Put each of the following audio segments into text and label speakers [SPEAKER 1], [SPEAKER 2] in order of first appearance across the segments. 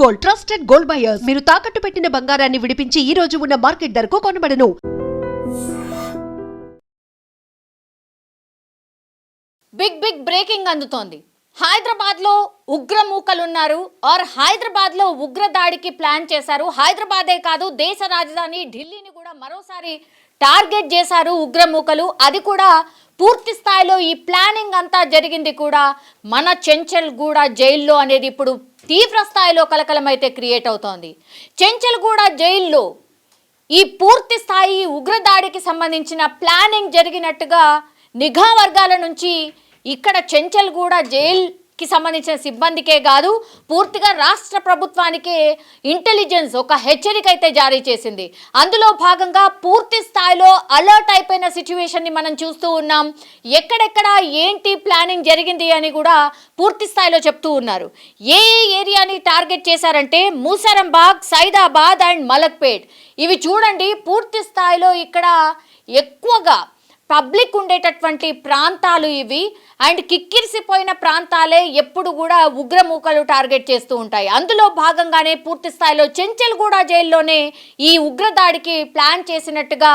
[SPEAKER 1] Gold, trusted gold buyers. మీరు తాకట్టు పెట్టిన బంగారాన్ని విడిపించి ఈ రోజు ఉన్న మార్కెట్ ధరకు కొనబడను.
[SPEAKER 2] బిగ్ బ్రేకింగ్ అందుతోంది. హైదరాబాద్లో ఉగ్రమూకలున్నారు ఆర్ హైదరాబాద్లో ఉగ్రదాడికి ప్లాన్ చేశారు. హైదరాబాదే కాదు, దేశ రాజధాని ఢిల్లీని కూడా మరోసారి టార్గెట్ చేశారు ఉగ్రమూకలు. అది కూడా పూర్తి స్థాయిలో ఈ ప్లానింగ్ అంతా జరిగింది కూడా మన చెంచల్గూడ జైల్లో అనేది ఇప్పుడు తీవ్ర స్థాయిలో కలకలమైతే క్రియేట్ అవుతోంది. చెంచల్గూడ జైల్లో ఈ పూర్తి స్థాయి ఉగ్రదాడికి సంబంధించిన ప్లానింగ్ జరిగినట్టుగా నిఘా వర్గాల నుంచి ఇక్కడ చెంచల్గూడ జైలుకి సంబంధించిన సిబ్బందికే కాదు, పూర్తిగా రాష్ట్ర ప్రభుత్వానికే ఇంటెలిజెన్స్ ఒక హెచ్చరిక అయితే జారీ చేసింది. అందులో భాగంగా పూర్తి స్థాయిలో అలర్ట్ అయిపోయిన సిచ్యువేషన్ని మనం చూస్తూ ఉన్నాం. ఎక్కడెక్కడ ఏంటి ప్లానింగ్ జరిగింది అని కూడా పూర్తి స్థాయిలో చెప్తూ ఉన్నారు. ఏ ఏరియాని టార్గెట్ చేశారంటే మూసరంబాగ్, సైదాబాద్ అండ్ మలక్పేట్. ఇవి చూడండి, పూర్తి స్థాయిలో ఇక్కడ ఎక్కువగా పబ్లిక్ ఉండేటటువంటి ప్రాంతాలు ఇవి. అండ్ కిక్కిరిసిపోయిన ప్రాంతాలే ఎప్పుడు కూడా ఉగ్రమూకలు టార్గెట్ చేస్తూ ఉంటాయి. అందులో భాగంగానే పూర్తి స్థాయిలో చెంచల్గూడ జైల్లోనే ఈ ఉగ్రదాడికి ప్లాన్ చేసినట్టుగా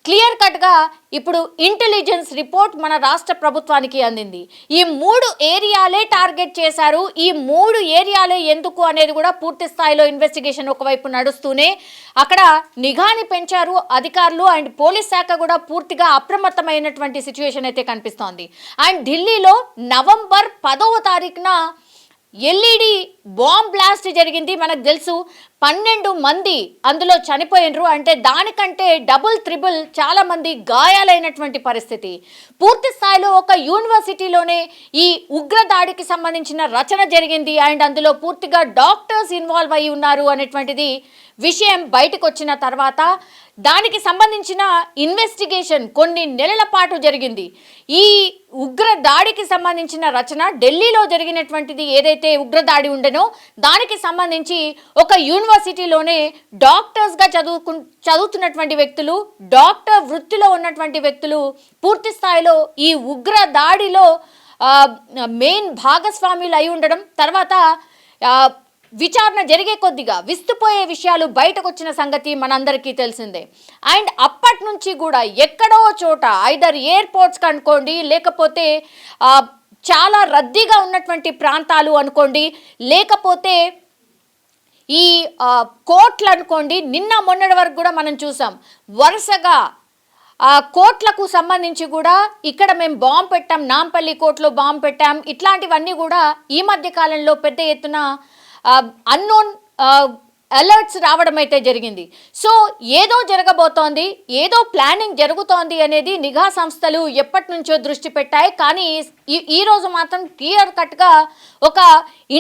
[SPEAKER 2] క్లియర్ కట్గా ఇప్పుడు ఇంటెలిజెన్స్ రిపోర్ట్ మన రాష్ట్ర ప్రభుత్వానికి అందింది. ఈ 3 ఏరియాలే టార్గెట్ చేశారు. ఈ 3 ఏరియాలే ఎందుకు అనేది కూడా పూర్తి స్థాయిలో ఇన్వెస్టిగేషన్ ఒకవైపు నడుస్తూనే అక్కడ నిఘాని పెంచారు అధికారులు. అండ్ పోలీస్ శాఖ కూడా పూర్తిగా అప్రమత్తమైనటువంటి సిచ్యువేషన్ అయితే కనిపిస్తోంది. అండ్ ఢిల్లీలో నవంబర్ 10వ తారీఖున ఎల్ఈడి బాంబ్ బ్లాస్ట్ జరిగింది. మనకు తెలుసు 12 మంది అందులో చనిపోయినరు. అంటే దానికంటే డబుల్ త్రిబుల్ చాలా మంది గాయాలైనటువంటి పరిస్థితి. పూర్తి స్థాయిలో ఒక యూనివర్సిటీలోనే ఈ ఉగ్రదాడికి సంబంధించిన రచన జరిగింది. అండ్ అందులో పూర్తిగా డాక్టర్స్ ఇన్వాల్వ్ అయి ఉన్నారు అనేటువంటిది విషయం బయటకు వచ్చిన తర్వాత దానికి సంబంధించిన ఇన్వెస్టిగేషన్ కొన్ని నెలల పాటు జరిగింది. ఈ ఉగ్రదాడికి సంబంధించిన రచన ఢిల్లీలో జరిగినటువంటిది ఏదైతే ఉగ్రదాడి ఉండేనో దానికి సంబంధించి ఒక యూనివర్సిటీలోనే డాక్టర్స్గా చదువుతున్నటువంటి వ్యక్తులు, డాక్టర్ వృత్తిలో ఉన్నటువంటి వ్యక్తులు పూర్తి స్థాయిలో ఈ ఉగ్రదాడిలో మెయిన్ భాగస్వాములు అయి ఉండడం, తర్వాత విచారణ జరిగే కొద్దిగా విస్తుపోయే విషయాలు బయటకు వచ్చిన సంగతి మనందరికీ తెలిసిందే. అండ్ అప్పటి నుంచి కూడా ఎక్కడో చోట ఐదర్ ఎయిర్పోర్ట్స్కి అనుకోండి, లేకపోతే చాలా రద్దీగా ఉన్నటువంటి ప్రాంతాలు అనుకోండి, లేకపోతే ఈ కోర్టులు అనుకోండి, నిన్న మొన్నటి వరకు కూడా మనం చూసాం వరుసగా కోర్టులకు సంబంధించి కూడా ఇక్కడ మేము బాంబు పెట్టాం, నాంపల్లి కోర్టులో బాంబు పెట్టాం, ఇట్లాంటివన్నీ కూడా ఈ మధ్య కాలంలో పెద్ద ఎత్తున అన్నోన్ అలర్ట్స్ రావడం అయితే జరిగింది. సో ఏదో జరగబోతోంది, ఏదో ప్లానింగ్ జరుగుతోంది అనేది నిఘా సంస్థలు ఎప్పటి నుంచో దృష్టి పెట్టాయి. కానీ ఈరోజు మాత్రం క్లియర్ కట్గా ఒక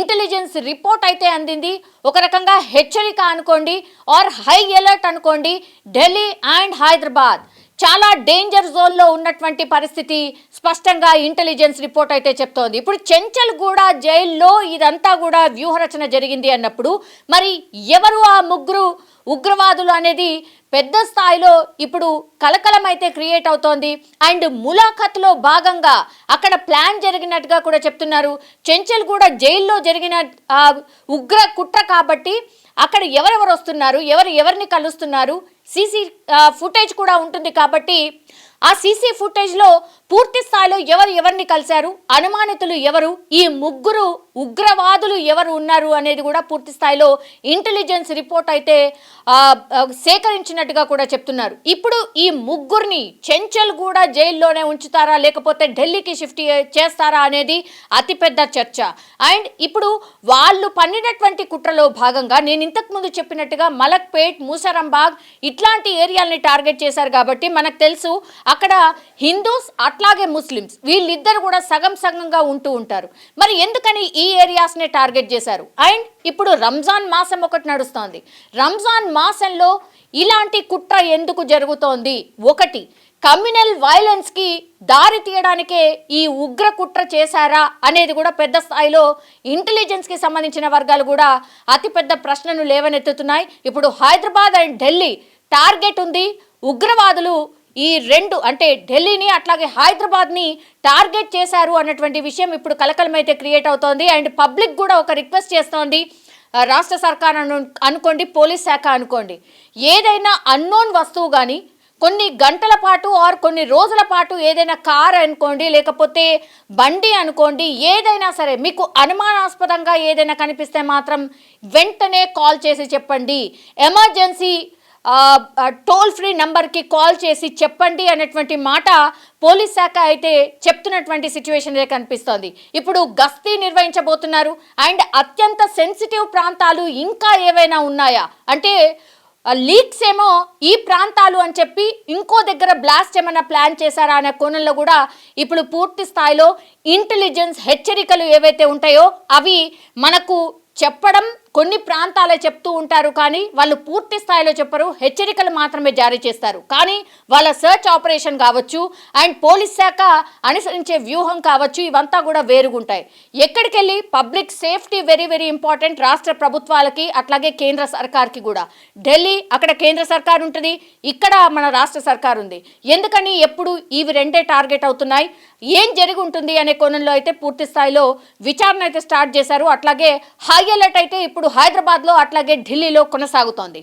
[SPEAKER 2] ఇంటెలిజెన్స్ రిపోర్ట్ అయితే అందింది. ఒక రకంగా హెచ్చరిక అనుకోండి ఆర్ హై అలర్ట్ అనుకోండి. ఢిల్లీ అండ్ హైదరాబాద్ చాలా డేంజర్ జోన్లో ఉన్నటువంటి పరిస్థితి స్పష్టంగా ఇంటెలిజెన్స్ రిపోర్ట్ అయితే చెప్తోంది. ఇప్పుడు చెంచల్గూడ జైల్లో ఇదంతా కూడా వ్యూహరచన జరిగింది అన్నప్పుడు మరి ఎవరు ఆ 3 ఉగ్రవాదులు అనేది పెద్ద స్థాయిలో ఇప్పుడు కలకలం అయితే క్రియేట్ అవుతోంది. అండ్ ములాఖత్లో భాగంగా అక్కడ ప్లాన్ జరిగినట్టుగా కూడా చెప్తున్నారు. చెంచల్గూడ జైల్లో జరిగిన ఉగ్ర కుట్ర కాబట్టి అక్కడ ఎవరెవరు వస్తున్నారు, ఎవరిని కలుస్తున్నారు, సీసీ ఫుటేజ్ కూడా ఉంటుంది కాబట్టి ఆ సీసీ ఫుటేజ్లో పూర్తి స్థాయిలో ఎవరిని కలిశారు, అనుమానితులు ఎవరు, ఈ 3 ఉగ్రవాదులు ఎవరు ఉన్నారు అనేది కూడా పూర్తి స్థాయిలో ఇంటెలిజెన్స్ రిపోర్ట్ అయితే సేకరించినట్టుగా కూడా చెప్తున్నారు. ఇప్పుడు ఈ 3ని చెంచల్గూడ జైల్లోనే ఉంచుతారా లేకపోతే ఢిల్లీకి షిఫ్ట్ చేస్తారా అనేది అతిపెద్ద చర్చ. అండ్ ఇప్పుడు వాళ్ళు పన్నినటువంటి కుట్రలో భాగంగా నేను ఇంతకుముందు చెప్పినట్టుగా మలక్పేట్, మూసరంబాగ్ ఇట్లాంటి ఏరియాలని టార్గెట్ చేశారు కాబట్టి మనకు తెలుసు అక్కడ హిందూస్ అట్లాగే ముస్లిమ్స్ వీళ్ళిద్దరు కూడా సగంగా ఉంటూ ఉంటారు. మరి ఎందుకని ఈ ఏరియాస్ని టార్గెట్ చేశారు? అండ్ ఇప్పుడు రంజాన్ మాసం ఒకటి నడుస్తోంది. రంజాన్ మాసంలో ఇలాంటి కుట్ర ఎందుకు జరుగుతోంది? ఒకటి, కమ్యూనల్ వైలెన్స్కి దారి తీయడానికే ఈ ఉగ్ర కుట్ర చేశారా అనేది కూడా పెద్ద స్థాయిలో ఇంటెలిజెన్స్కి సంబంధించిన వర్గాలు కూడా అతిపెద్ద ప్రశ్నను లేవనెత్తుతున్నాయి. ఇప్పుడు హైదరాబాద్ అండ్ ఢిల్లీ టార్గెట్ ఉంది. ఉగ్రవాదులు ఈ 2 అంటే ఢిల్లీని అట్లాగే హైదరాబాద్ని టార్గెట్ చేశారు అన్నటువంటి విషయం ఇప్పుడు కలకలం అయితే క్రియేట్ అవుతోంది. అండ్ పబ్లిక్ కూడా ఒక రిక్వెస్ట్ చేస్తోంది, రాష్ట్ర సర్కార్ అనుకోండి, పోలీస్ శాఖ అనుకోండి, ఏదైనా అన్నోన్ వస్తువు కానీ కొన్ని గంటల పాటు ఆర్ కొన్ని రోజుల పాటు ఏదైనా కార్ అనుకోండి, లేకపోతే బండి అనుకోండి, ఏదైనా సరే మీకు అనుమానాస్పదంగా ఏదైనా కనిపిస్తే మాత్రం వెంటనే కాల్ చేసి చెప్పండి. ఎమర్జెన్సీ టోల్ ఫ్రీ నంబర్కి కాల్ చేసి చెప్పండి అనేటువంటి మాట పోలీస్ శాఖ అయితే చెప్తున్నటువంటి సిచ్యువేషన్ కనిపిస్తోంది. ఇప్పుడు గస్తీ నిర్వహించబోతున్నారు. అండ్ అత్యంత సెన్సిటివ్ ప్రాంతాలు ఇంకా ఏవైనా ఉన్నాయా అంటే లీక్స్ ఏమో ఈ ప్రాంతాలు అని చెప్పి ఇంకో దగ్గర బ్లాస్ట్ ఏమైనా ప్లాన్ చేశారా అనే కోణంలో కూడా ఇప్పుడు పూర్తి స్థాయిలో ఇంటెలిజెన్స్ హెచ్చరికలు ఏవైతే ఉంటాయో అవి మనకు చెప్పడం కొన్ని ప్రాంతాలే చెప్తూ ఉంటారు, కానీ వాళ్ళు పూర్తి స్థాయిలో చెప్పరు, హెచ్చరికలు మాత్రమే జారీ చేస్తారు. కానీ వాళ్ళ సర్చ్ ఆపరేషన్ కావచ్చు అండ్ పోలీస్ శాఖ అనుసరించే వ్యూహం కావచ్చు, ఇవంతా కూడా వేరుగుంటాయి. ఎక్కడికి వెళ్ళి public safety very very important రాష్ట్ర ప్రభుత్వాలకి, అట్లాగే కేంద్ర సర్కార్కి కూడా. ఢిల్లీ అక్కడ కేంద్ర సర్కార్ ఉంటుంది, ఇక్కడ మన రాష్ట్ర సర్కార్ ఉంది. ఎందుకని ఎప్పుడు ఇవి రెండే టార్గెట్ అవుతున్నాయి, ఏం జరిగి ఉంటుంది అనే కోణంలో అయితే పూర్తి స్థాయిలో విచారణ అయితే స్టార్ట్ చేశారు. అట్లాగే హై అలర్ట్ అయితే ఇప్పుడు హైదరాబాద్లో అట్లాగే ఢిల్లీలో కొనసాగుతోంది.